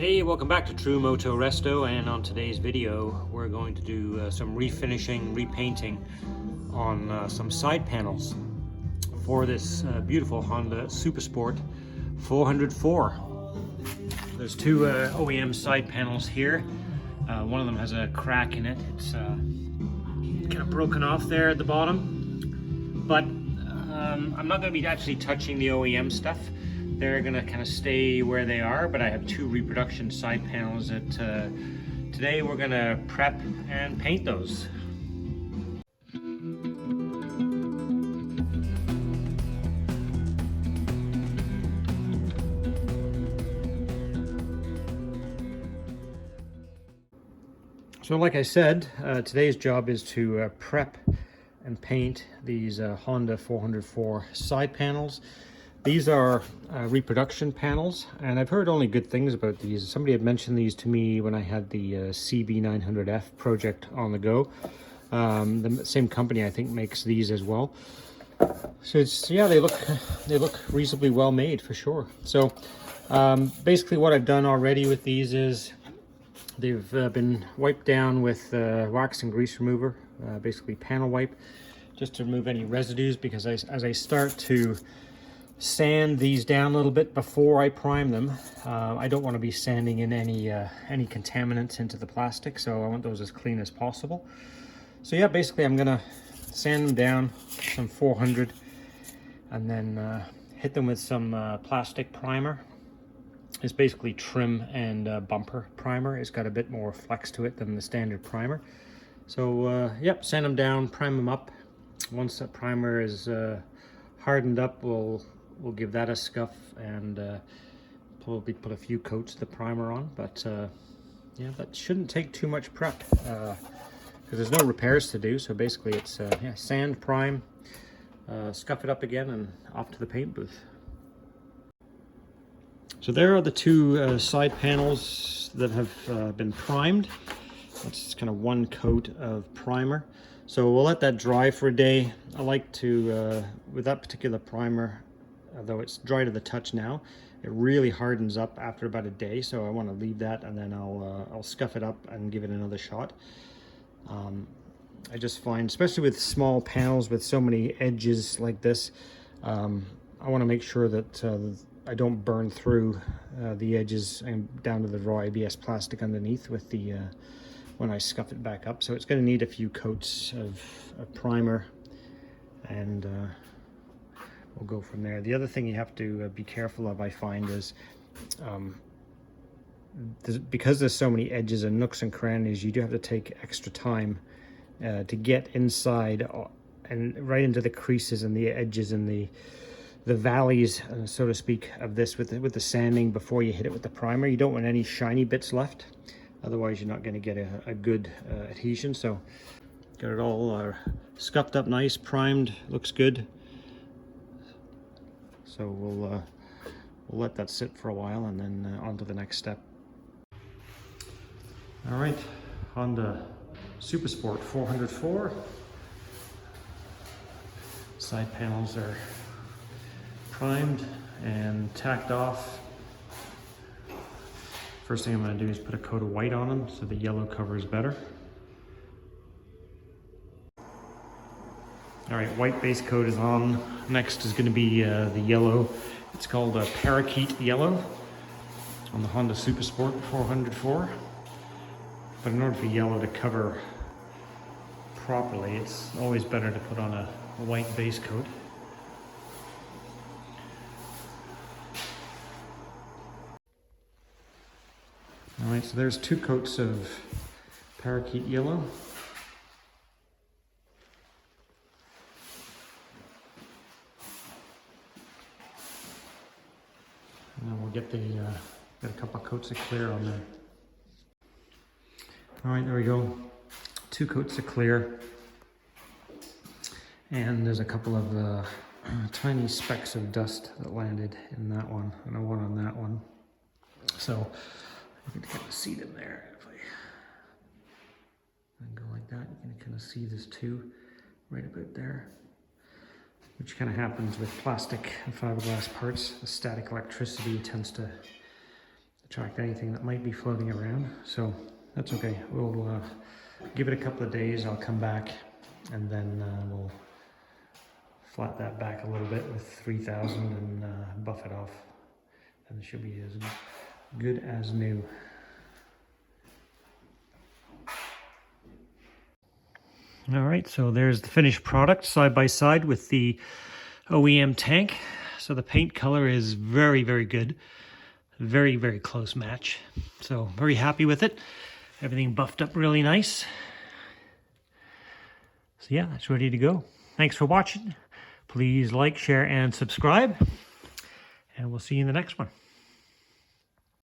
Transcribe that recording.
Hey, welcome back to True-Moto-Resto, and on today's video we're going to do some refinishing, repainting on some side panels for this beautiful Honda Supersport 404. There's two OEM side panels here. One of them has a crack in it. It's kind of broken off there at the bottom, but I'm not going to be actually touching the OEM stuff. They're going to kind of stay where they are, but I have two reproduction side panels that today we're going to prep and paint those. So like I said, today's job is to prep and paint these Honda 404 side panels. These are reproduction panels, and I've heard only good things about these. Somebody had mentioned these to me when I had the CB900F project on the go. The same company, I think, makes these as well. So it's, yeah, they look reasonably well made for sure. So basically what I've done already with these is they've been wiped down with wax and grease remover, basically panel wipe, just to remove any residues, because as I start to sand these down a little bit before I prime them, I don't want to be sanding in any contaminants into the plastic, so I want those as clean as possible. So yeah, basically I'm gonna sand them down some 400 and then hit them with some plastic primer. It's basically trim and bumper primer. It's got a bit more flex to it than the standard primer. So yep, sand them down, prime them up. Once that primer is hardened up, we'll give that a scuff and probably put a few coats of the primer on. But yeah, that shouldn't take too much prep because there's no repairs to do. So basically it's yeah, sand, prime, scuff it up again, and off to the paint booth. So there are the two side panels that have been primed. That's kind of one coat of primer. So we'll let that dry for a day. I like to, with that particular primer, although it's dry to the touch now, it really hardens up after about a day. So I want to leave that, and then I'll scuff it up and give it another shot. I just find, especially with small panels with so many edges like this, I want to make sure that I don't burn through the edges and down to the raw ABS plastic underneath with the when I scuff it back up. So it's going to need a few coats of primer, and we'll go from there. The other thing you have to be careful of, I find, is because there's so many edges and nooks and crannies, you do have to take extra time to get inside and right into the creases and the edges and the valleys, so to speak, of this with the sanding before you hit it with the primer. You don't want any shiny bits left, otherwise you're not going to get a good adhesion. So got it all scuffed up nice, primed, looks good. So we'll let that sit for a while, and then on to the next step. All right, Honda Supersport 404. Side panels are primed and tacked off. First thing I'm going to do is put a coat of white on them so the yellow covers better. All right, white base coat is on. Next is going to be the yellow. It's called a Parakeet Yellow on the Honda Supersport 404. But in order for yellow to cover properly, it's always better to put on a white base coat. All right, so there's two coats of Parakeet Yellow. And then we'll get get a couple of coats of clear on there. All right, there we go. Two coats of clear. And there's a couple of tiny specks of dust that landed in that one, and one on that one. So you can kind of see them there. If I go like that, you can kind of see this too, right about there. Which kind of happens with plastic and fiberglass parts. The static electricity tends to attract anything that might be floating around. So that's okay. We'll give it a couple of days. I'll come back and then we'll flat that back a little bit with 3000 and buff it off. And it should be as good as new. All right, so there's the finished product side by side with the OEM tank. So the paint color is very, very good. Very, very close match. So very happy with it. Everything buffed up really nice. So yeah, it's ready to go. Thanks for watching. Please like, share, and subscribe. And we'll see you in the next one.